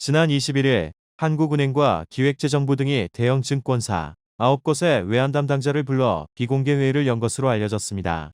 지난 21일 한국은행과 기획재정부 등이 대형 증권사 9곳의 외환 담당자를 불러 비공개 회의를 연 것으로 알려졌습니다.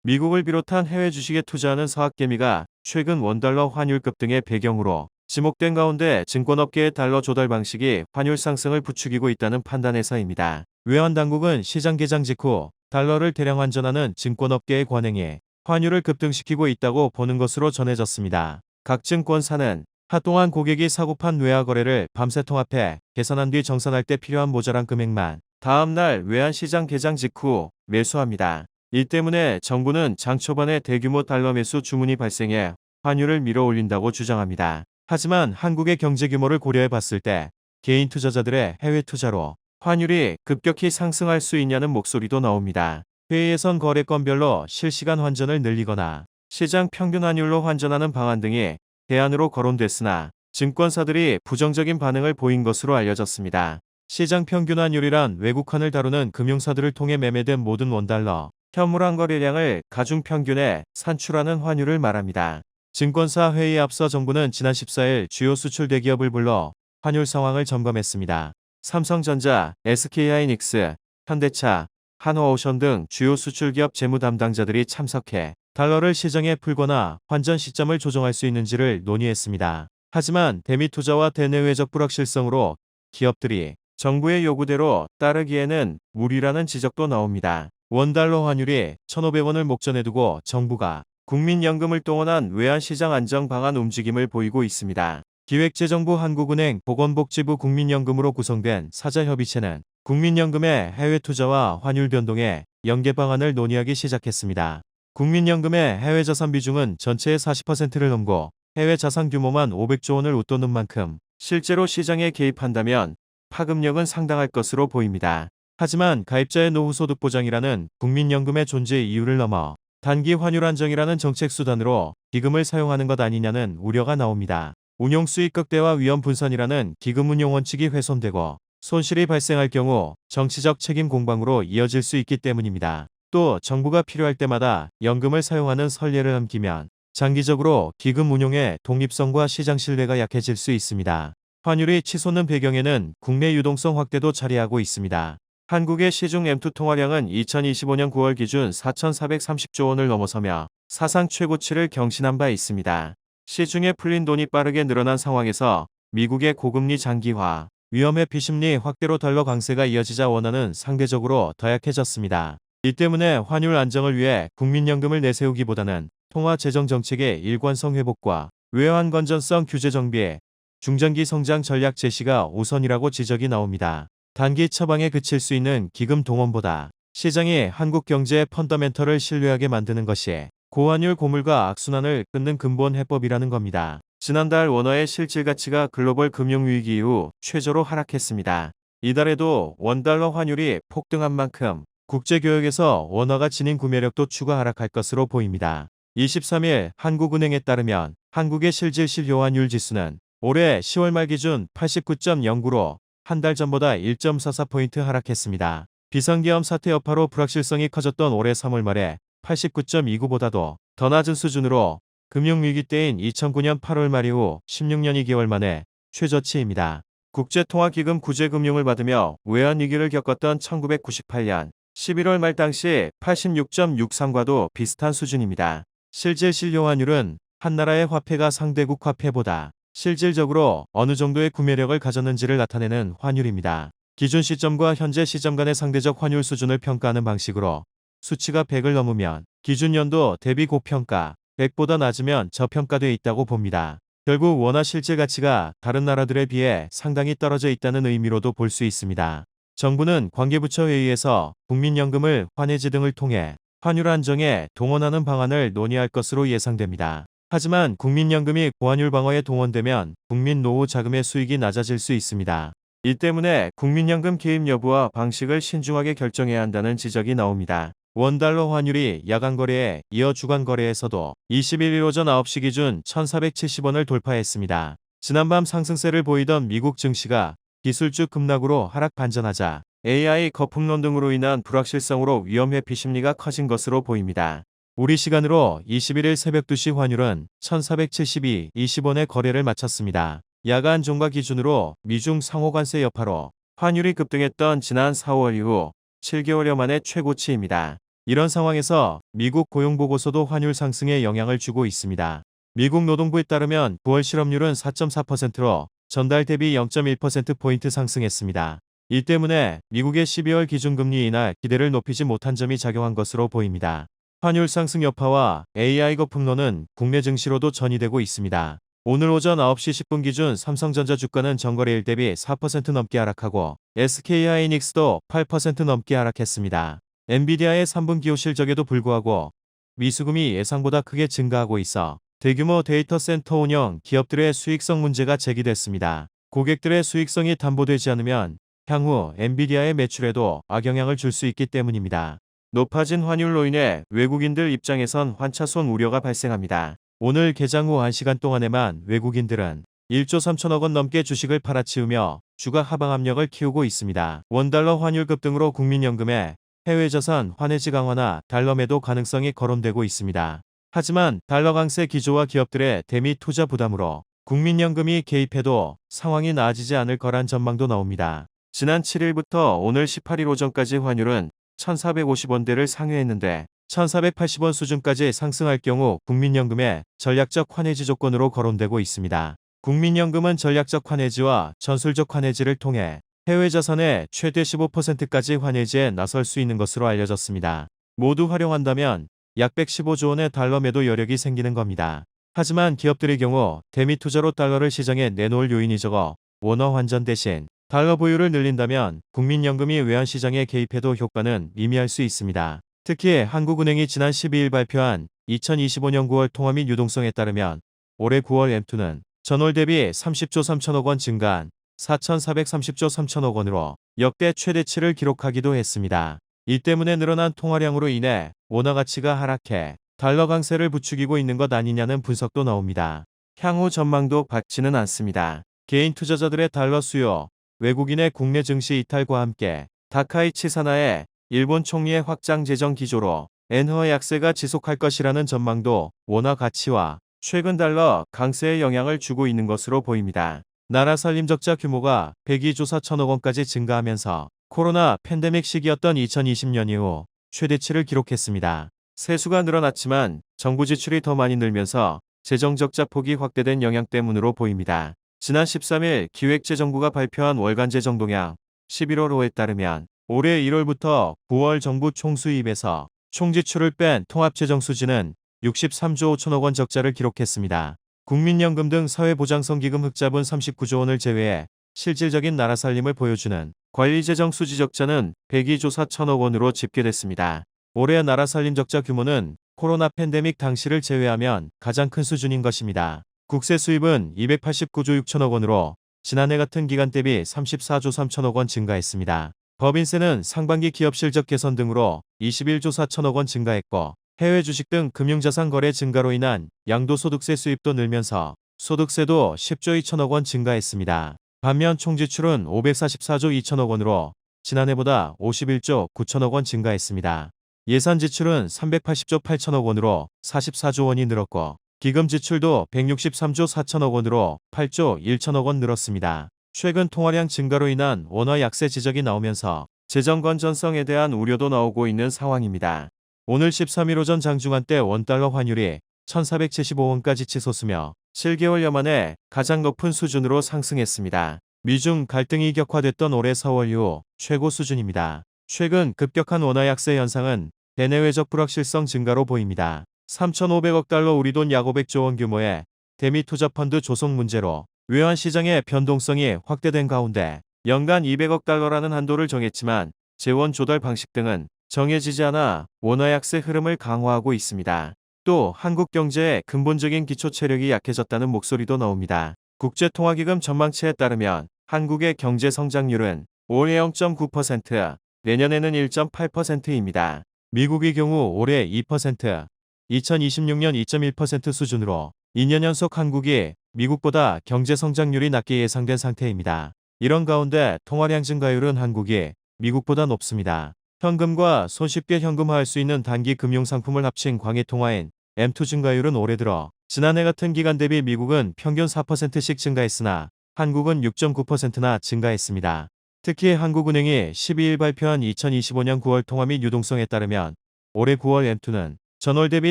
미국을 비롯한 해외 주식에 투자하는 서학개미가 최근 원달러 환율 급등의 배경으로 지목된 가운데 증권업계의 달러 조달 방식이 환율 상승을 부추기고 있다는 판단에서입니다. 외환 당국은 시장 개장 직후 달러를 대량 환전하는 증권업계의 관행에 환율을 급등시키고 있다고 보는 것으로 전해졌습니다. 각 증권사는 한동안 고객이 사고판 외화 거래를 밤새 통합해 계산한 뒤 정산할 때 필요한 모자란 금액만 다음날 외환시장 개장 직후 매수합니다. 이 때문에 정부는 장 초반에 대규모 달러 매수 주문이 발생해 환율을 밀어올린다고 주장합니다. 하지만 한국의 경제 규모를 고려해 봤을 때 개인 투자자들의 해외 투자로 환율이 급격히 상승할 수 있냐는 목소리도 나옵니다. 회의에선 거래건별로 실시간 환전을 늘리거나 시장 평균 환율로 환전하는 방안 등이 대안으로 거론됐으나 증권사들이 부정적인 반응을 보인 것으로 알려졌습니다. 시장 평균 환율이란 외국환을 다루는 금융사들을 통해 매매된 모든 원달러, 현물환 거래량을 가중 평균에 산출하는 환율을 말합니다. 증권사 회의에 앞서 정부는 지난 14일 주요 수출 대기업을 불러 환율 상황을 점검했습니다. 삼성전자, SK하이닉스, 현대차, 한화오션 등 주요 수출기업 재무 담당자들이 참석해 달러를 시장에 풀거나 환전 시점을 조정할 수 있는지를 논의했습니다. 하지만 대미 투자와 대내외적 불확실성으로 기업들이 정부의 요구대로 따르기에는 무리라는 지적도 나옵니다. 원달러 환율이 1,500원을 목전에 두고 정부가 국민연금을 동원한 외환시장 안정 방안 움직임을 보이고 있습니다. 기획재정부 한국은행 보건복지부 국민연금으로 구성된 사자협의체는 국민연금의 해외 투자와 환율 변동에 연계 방안을 논의하기 시작했습니다. 국민연금의 해외 자산 비중은 전체의 40%를 넘고 해외 자산 규모만 500조 원을 웃도는 만큼 실제로 시장에 개입한다면 파급력은 상당할 것으로 보입니다. 하지만 가입자의 노후 소득 보장이라는 국민연금의 존재 이유를 넘어 단기 환율 안정이라는 정책 수단으로 기금을 사용하는 것 아니냐는 우려가 나옵니다. 운용 수익 극대화 위험 분산이라는 기금 운용 원칙이 훼손되고 손실이 발생할 경우 정치적 책임 공방으로 이어질 수 있기 때문입니다. 또 정부가 필요할 때마다 연금을 사용하는 선례를 남기면 장기적으로 기금 운용의 독립성과 시장 신뢰가 약해질 수 있습니다. 환율이 치솟는 배경에는 국내 유동성 확대도 자리하고 있습니다. 한국의 시중 M2 통화량은 2025년 9월 기준 4,430조 원을 넘어서며 사상 최고치를 경신한 바 있습니다. 시중에 풀린 돈이 빠르게 늘어난 상황에서 미국의 고금리 장기화, 위험회피 심리 확대로 달러 강세가 이어지자 원화는 상대적으로 더 약해졌습니다. 이 때문에 환율 안정을 위해 국민연금을 내세우기보다는 통화 재정 정책의 일관성 회복과 외환 건전성 규제 정비, 중장기 성장 전략 제시가 우선이라고 지적이 나옵니다. 단기 처방에 그칠 수 있는 기금 동원보다 시장이 한국 경제의 펀더멘털을 신뢰하게 만드는 것이 고환율 고물가 악순환을 끊는 근본 해법이라는 겁니다. 지난달 원화의 실질 가치가 글로벌 금융위기 이후 최저로 하락했습니다. 이달에도 원달러 환율이 폭등한 만큼 국제교역에서 원화가 지닌 구매력도 추가 하락할 것으로 보입니다. 23일 한국은행에 따르면 한국의 실질 실효환율 지수는 올해 10월 말 기준 89.09로 한 달 전보다 1.44포인트 하락했습니다. 비상계엄 사태 여파로 불확실성이 커졌던 올해 3월 말에 89.29보다도 더 낮은 수준으로 금융위기 때인 2009년 8월 말 이후 16년 2개월 만에 최저치입니다. 국제통화기금 구제금융을 받으며 외환위기를 겪었던 1998년 11월 말 당시 86.63과도 비슷한 수준입니다. 실질 실효환율은 한 나라의 화폐가 상대국 화폐보다 실질적으로 어느 정도의 구매력을 가졌는지를 나타내는 환율입니다. 기준 시점과 현재 시점 간의 상대적 환율 수준을 평가하는 방식으로 수치가 100을 넘으면 기준 연도 대비 고평가, 100보다 낮으면 저평가돼 있다고 봅니다. 결국 원화 실질 가치가 다른 나라들에 비해 상당히 떨어져 있다는 의미로도 볼 수 있습니다. 정부는 관계부처 회의에서 국민연금을 환해지 등을 통해 환율 안정에 동원하는 방안을 논의할 것으로 예상됩니다. 하지만 국민연금이 고환율 방어에 동원되면 국민 노후 자금의 수익이 낮아질 수 있습니다. 이 때문에 국민연금 개입 여부와 방식을 신중하게 결정해야 한다는 지적이 나옵니다. 원달러 환율이 야간 거래에 이어 주간 거래에서도 21일 오전 9시 기준 1,470원을 돌파했습니다. 지난밤 상승세를 보이던 미국 증시가 기술주 급락으로 하락 반전하자 AI 거품론 등으로 인한 불확실성으로 위험회피 심리가 커진 것으로 보입니다. 우리 시간으로 21일 새벽 2시 환율은 1,472.20원의 거래를 마쳤습니다. 야간 종가 기준으로 미중 상호관세 여파로 환율이 급등했던 지난 4월 이후 7개월여 만에 최고치입니다. 이런 상황에서 미국 고용보고서도 환율 상승에 영향을 주고 있습니다. 미국 노동부에 따르면 9월 실업률은 4.4%로 전달 대비 0.1%포인트 상승했습니다. 이 때문에 미국의 12월 기준금리 인하 기대를 높이지 못한 점이 작용한 것으로 보입니다. 환율 상승 여파와 AI 거품론은 국내 증시로도 전이되고 있습니다. 오늘 오전 9시 10분 기준 삼성전자 주가는 전거래일 대비 4% 넘게 하락하고 SK하이닉스도 8% 넘게 하락했습니다. 엔비디아의 3분 기호 실적에도 불구하고 미수금이 예상보다 크게 증가하고 있어 대규모 데이터 센터 운영 기업들의 수익성 문제가 제기됐습니다. 고객들의 수익성이 담보되지 않으면 향후 엔비디아의 매출에도 악영향을 줄 수 있기 때문입니다. 높아진 환율로 인해 외국인들 입장에선 환차손 우려가 발생합니다. 오늘 개장 후 1시간 동안에만 외국인들은 1조 3천억 원 넘게 주식을 팔아치우며 주가 하방 압력을 키우고 있습니다. 원달러 환율 급등으로 국민연금에 해외자산 환해지 강화나 달러 매도 가능성이 거론되고 있습니다. 하지만 달러 강세 기조와 기업들의 대미 투자 부담으로 국민연금이 개입해도 상황이 나아지지 않을 거란 전망도 나옵니다. 지난 7일부터 오늘 18일 오전까지 환율은 1,450원대를 상회했는데 1,480원 수준까지 상승할 경우 국민연금의 전략적 환해지 조건으로 거론되고 있습니다. 국민연금은 전략적 환해지와 전술적 환해지를 통해 해외 자산의 최대 15%까지 환해지에 나설 수 있는 것으로 알려졌습니다. 모두 활용한다면 약 115조 원의 달러 매도 여력이 생기는 겁니다. 하지만 기업들의 경우 대미 투자로 달러를 시장에 내놓을 요인이 적어 원화 환전 대신 달러 보유를 늘린다면 국민연금이 외환시장에 개입해도 효과는 미미할 수 있습니다. 특히 한국은행이 지난 12일 발표한 2025년 9월 통화 및 유동성에 따르면 올해 9월 M2는 전월 대비 30조 3천억 원 증가한 4,430조 3천억 원으로 역대 최대치를 기록하기도 했습니다. 이 때문에 늘어난 통화량으로 인해 원화 가치가 하락해 달러 강세를 부추기고 있는 것 아니냐는 분석도 나옵니다. 향후 전망도 밝지는 않습니다. 개인 투자자들의 달러 수요, 외국인의 국내 증시 이탈과 함께 다카이치 산하의 일본 총리의 확장 재정 기조로 엔화 약세가 지속할 것이라는 전망도 원화 가치와 최근 달러 강세에 영향을 주고 있는 것으로 보입니다. 나라 살림 적자 규모가 102조 4천억 원까지 증가하면서 코로나 팬데믹 시기였던 2020년 이후 최대치를 기록했습니다. 세수가 늘어났지만 정부 지출이 더 많이 늘면서 재정 적자 폭이 확대된 영향 때문으로 보입니다. 지난 13일 기획재정부가 발표한 월간 재정동향 11월호에 따르면 올해 1월부터 9월 정부 총수입에서 총지출을 뺀 통합재정 수지는 63조 5천억 원 적자를 기록했습니다. 국민연금 등 사회보장성기금 흑자분 39조 원을 제외해 실질적인 나라 살림을 보여주는 관리재정 수지 적자는 102조 4천억 원으로 집계됐습니다. 올해 나라 살림 적자 규모는 코로나 팬데믹 당시를 제외하면 가장 큰 수준인 것입니다. 국세 수입은 289조 6천억 원으로 지난해 같은 기간 대비 34조 3천억 원 증가했습니다. 법인세는 상반기 기업 실적 개선 등으로 21조 4천억 원 증가했고 해외 주식 등 금융자산 거래 증가로 인한 양도소득세 수입도 늘면서 소득세도 10조 2천억 원 증가했습니다. 반면 총지출은 544조 2천억 원으로 지난해보다 51조 9천억 원 증가했습니다. 예산 지출은 380조 8천억 원으로 44조 원이 늘었고 기금 지출도 163조 4천억 원으로 8조 1천억 원 늘었습니다. 최근 통화량 증가로 인한 원화 약세 지적이 나오면서 재정 건전성에 대한 우려도 나오고 있는 상황입니다. 오늘 13일 오전 장중한때 원달러 환율이 1,475원까지 치솟으며 7개월여 만에 가장 높은 수준으로 상승했습니다. 미중 갈등이 격화됐던 올해 4월 이후 최고 수준입니다. 최근 급격한 원화 약세 현상은 대내외적 불확실성 증가로 보입니다. 3,500억 달러 우리 돈 약 500조 원 규모의 대미 투자 펀드 조성 문제로 외환시장의 변동성이 확대된 가운데 연간 200억 달러라는 한도를 정했지만 재원 조달 방식 등은 정해지지 않아 원화 약세 흐름을 강화하고 있습니다. 또 한국 경제의 근본적인 기초 체력이 약해졌다는 목소리도 나옵니다. 국제통화기금 전망치에 따르면 한국의 경제 성장률은 올해 0.9%, 내년에는 1.8%입니다. 미국의 경우 올해 2%, 2026년 2.1% 수준으로 2년 연속 한국이 미국보다 경제 성장률이 낮게 예상된 상태입니다. 이런 가운데 통화량 증가율은 한국이 미국보다 높습니다. 현금과 손쉽게 현금화할 수 있는 단기 금융상품을 합친 광해통화인 M2 증가율은 올해 들어 지난해 같은 기간 대비 미국은 평균 4%씩 증가했으나 한국은 6.9%나 증가했습니다. 특히 한국은행이 12일 발표한 2025년 9월 통화및 유동성에 따르면 올해 9월 M2는 전월 대비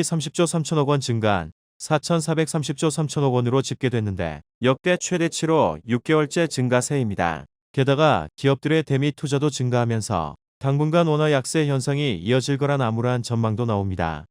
30조 3천억 원 증가한 4,430조 3천억 원으로 집계됐는데 역대 최대치로 6개월째 증가세입니다. 게다가 기업들의 대미 투자도 증가하면서 당분간 원화 약세 현상이 이어질 거란 암울한 전망도 나옵니다.